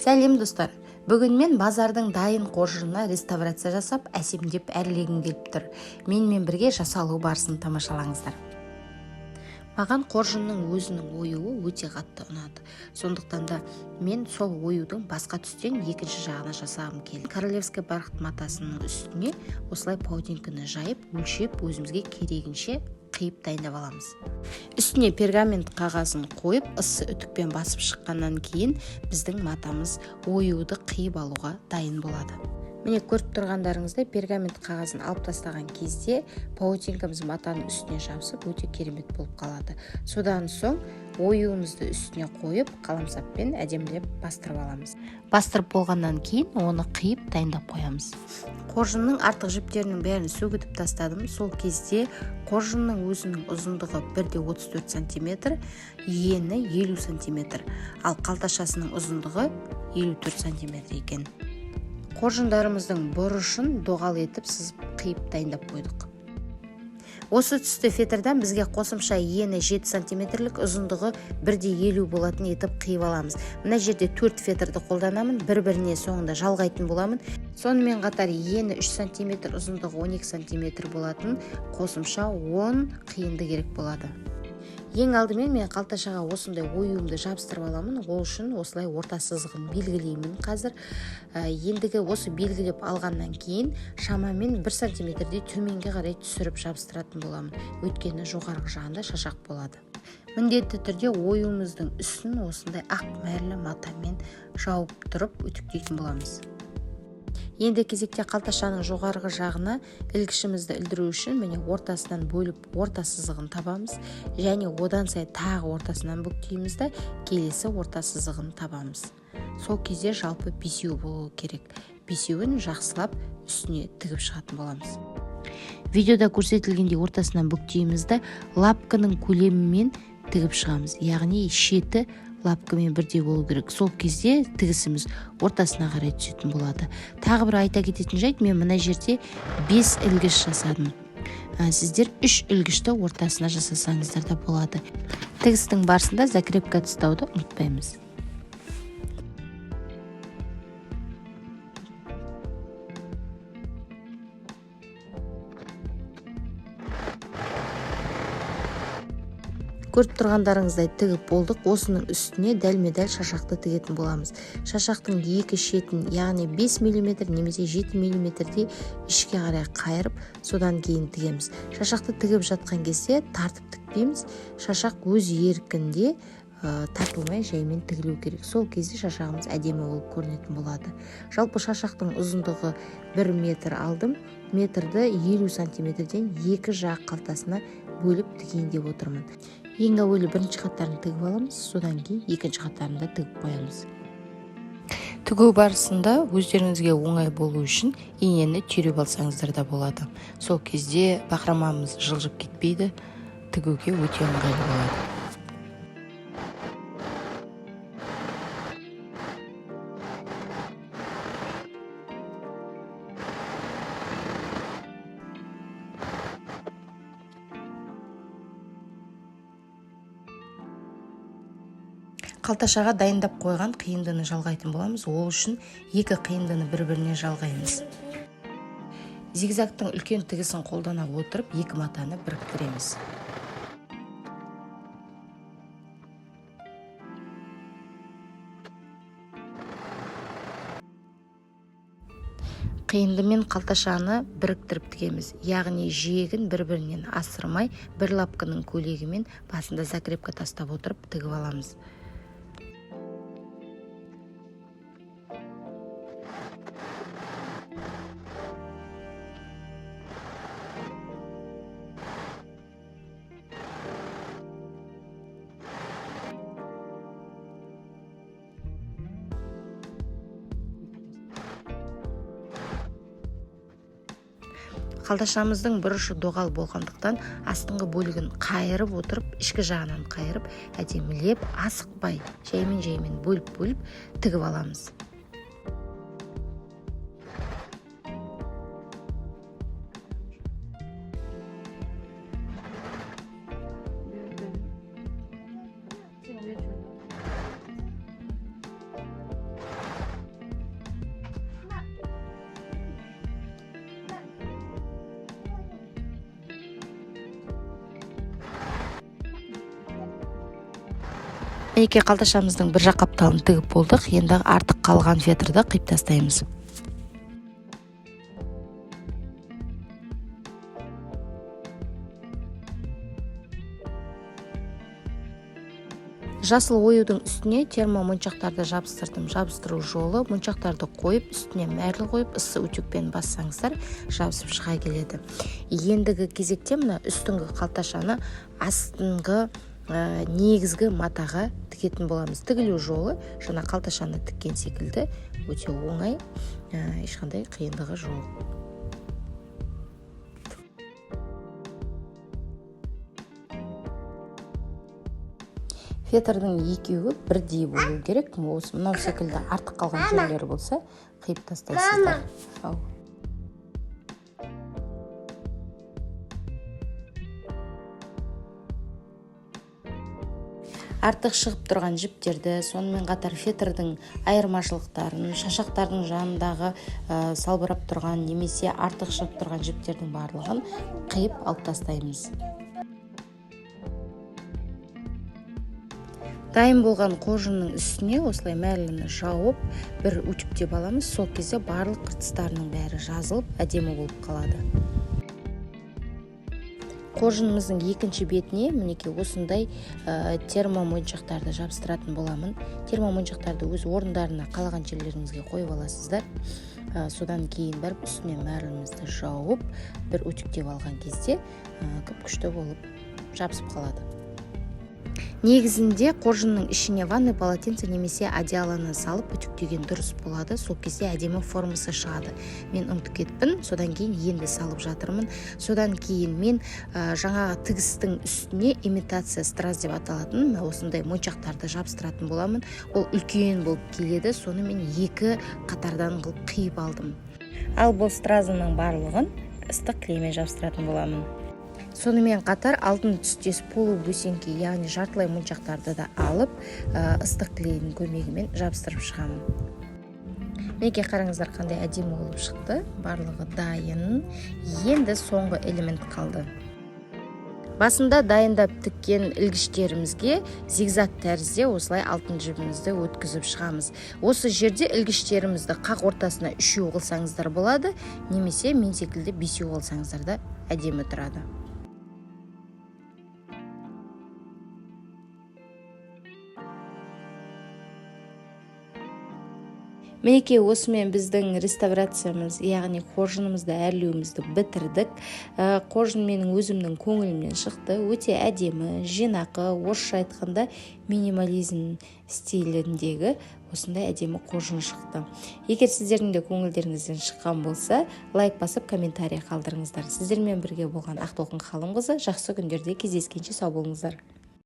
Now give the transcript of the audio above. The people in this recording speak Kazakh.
Сәлем достар. Бүгін мен базардың дайын қоржынына реставрация жасап, әсемдеп әрлегім келіп тұр. Менімен бірге жасалу барысын тамашалаңыздар. Маған қоржынның өзінің оюы өте қатты ұнады. Сондықтан да мен сол оюдың басқа түстен екінші жағына жасағым келді. Королевский барқыт матасының үстіне осылай паутинканы жайып, өлшеп, өзімізге керегінше қиып дайындап аламыз. Үстіне пергамент қағазын қойып, ыссы үтікпен басып шыққаннан кейін біздің матамыз оюды қиып алуға дайын болады. Міне көріп тұрғандарыңыздай пергамент қағазын алып тастаған кезде паутинкамыз матаның үстіне жабысып өте керемет болып қалады. Содан соң оюымызды үстіне қойып, қаламсаппен әдемілеп бастырып аламыз. Бастырып болғаннан кейін оны қиып дайындап қоямыз. Қоржынның артық жіптерінің бәрін сөгітіп тастадым. Сол кезде қоржынның өзінің ұзындығы 1,34 см, ені 50 см, ал қалташасының ұзындығы 54 см екен. Қоржындарымыздың бұрышын доғал етіп сызып қиып дайындап қойдық. Осы түсті фетрдан бізге қосымша ені 7 см-лік, ұзындығы 1,50 болатын етіп қиып аламыз. Мына жерде 4 фетрді қолданамын, бір-біріне соңында жалғайтын боламын. Сонымен қатар ені 3 см, ұзындығы 12 см болатын қосымша 10 қиынды керек болады. Ең алдымен мен қалташаға осындай оюымды жабыстырып аламын. Ол үшін осылай орта сызығын белгілеймін қазір. Ендігі осы белгілеп алғаннан кейін шамамен 1 см-дей төменге қарай түсіріп жабыстыратын боламын. Өйткені жоғарғы жағында шашақ болады. Міндетті түрде оюымыздың үстін осындай ақ мәрлі матамен жауып тұрып үтіктейтін боламыз. Енді кезекте қалташаның жоғарғы жағына ілгішімізді ілдіру үшін міне ортасынан бөліп орта сызығын табамыз, және одан сайын тағы ортасынан бүктейміз да келесі орта сызығын табамыз. Сол кезде жалпы 5 болуы керек. 5-ін жақсылап үстіне тігіп шығатын боламыз. Видеода көрсетілгендей ортасынан бүктейміз да лапканың көлемімен тігіп шығамыз. Яғни шеті лапкамен бірдей болу керек. Сол кезде тігісіміз ортасына қарай түсетін болады. Тағы бір айта кететін жайт, мен мына жерде 5 ілгіш жасадым. Сіздер 3 ілгішті ортасына жасасаңыздар да болады. Тігістің барысында закрепка тастауды ұмытпаймыз. Көріп тұрғандарыңыздай тігіп болдық. Осының үстіне дәлме-дәл шашақты тігетін боламыз. Шашақтың екі шетін, яғни 5 мм немесе 7 мм-дей ішке қарай қайырып, содан кейін тігеміз. Шашақты тігіп жатқан кезде тартып тікпейміз. Шашақ өз еркінде тартылмай жаймен тігілу керек. Сол кезде шашағымыз әдемі болып көрінетін болады. Жалпы шашақтың ұзындығы 1 метр алдым. Метрді 50 см-ден екі жақ қалтасына бөліп тігейін деп отырмын. Ең әуелі бірінші қаттарын тігіп аламыз, содан кейін екінші қаттарын да тігіп қоямыз. Тігу барысында өздеріңізге оңай болу үшін инені түйреп алсаңыздар да болады. Сол кезде бақырмамыз жылжып кетпейді, тігуге өте ыңғайлы болады. Қалташаға дайындап қойған қиындыны жалғайтын боламыз. Ол үшін екі қиындыны бір-біріне жалғаймыз. Зигзагтың үлкен тігісін қолдана отырып, екі матаны біріктіреміз. Қиынды мен қалташаны біріктіріп тігеміз. Яғни жиегін бір-бірінен асырмай, бір лапканың көлегімен басында закрепка тастап отырып тігіп аламыз. Қалташамыздың бұрышы доғал болғандықтан астыңғы бөлігін қайырып отырып, ішкі жағынан қайырып, әдемілеп, асықпай, жаймен бөліп тігіп аламыз. Мінекей қалташамыздың бір жақ қапталын тігіп болдық. Енді артық қалған фетрді қиып тастаймыз. Жасыл оюдың үстіне термомоншақтарды жабыстырдым. Жабыстыру жолы моншақтарды қойып, үстіне мәрлі қойып, ыссы утюгпен бассаңыздар, жабысып шыға келеді. Ендігі кезекте мына үстіңгі қалташаны астыңғы негізгі матаға тігетін боламыз. Тігілу жолы жаңа қалташаны тіккен секілді өте оңай, ешқандай қиындығы жоқ. Фетрдің екеуі бірдей болу керек. Осы мынау секілді артық қалған жерлері болса, қиып тастайсыздар. Артық шығып тұрған жіптерді, сонымен қатар фетрдің айырмашылықтарын, шашақтардың жанындағы салбырап тұрған немесе артық шығып тұрған жіптердің барлығын қиып алып тастаймыз. Дайын болған қоржынның үстіне осылай мәрліні жауып, бір утюгтеп аламыз. Сол кезде барлық қыртыстарының бәрі жазылып, әдемі болып қалады. Қоржынымыздың екінші бетіне мінекей осындай термомоншақтарды жабыстыратын боламын. Термомоншақтарды өз орындарына қалаған жерлеріңізге қойып аласыздар. Содан кейін барып үстіне мәрлімізді жауып, бір утюгтеп алған кезде күшті болып жабысып қалады. Негізінде қоржынның ішіне ванный полотенце немесе одеялоны салып үтіктеген дұрыс болады. Сол кезде әдемі формасы шығады. Мен ұмытып кетпін, содан кейін енді салып жатырмын. Содан кейін мен жаңағы тігістің үстіне имитация страз деп аталатын осындай моншақтарды жабыстыратын боламын. Ол үлкен болып келеді, соны мен екі қатардан қылып қиып алдым. Ал бұл стразының барлығын ыстық клеймен жабыстыратын боламын. Сонымен қатар алтын түстес полубусинки, яғни жартылай моншақтарды да алып, ыстық клейдің көмегімен жабыстырып шығамын. Мінекей қараңыздар қандай әдемі болып шықты. Барлығы дайын. Енді соңғы элемент қалды. Басында дайындап тіккен ілгіштерімізге зигзаг тәрізде осылай алтын жібімізді өткізіп шығамыз. Осы жерде ілгіштерімізді қақ ортасына 3 қылсаңыздар болады, немесе мен секілді 5 қылсаңыздар да әдемі тұрады. Мінекей осымен біздің реставрациямыз, яғни қоржынымызды әрлеуімізді бітірдік. Қоржын менің өзімнің көңілімнен шықты. Өте әдемі, жинақы, орысша айтқанда минимализм стиліндегі осындай әдемі қоржын шықты. Егер сіздердің де көңілдеріңізден шыққан болса, лайк басып комментарий қалдырыңыздар. Сіздермен бірге болған Ақтолқын Халымқызы. Жақсы күндерде кездескенше сау болыңыздар.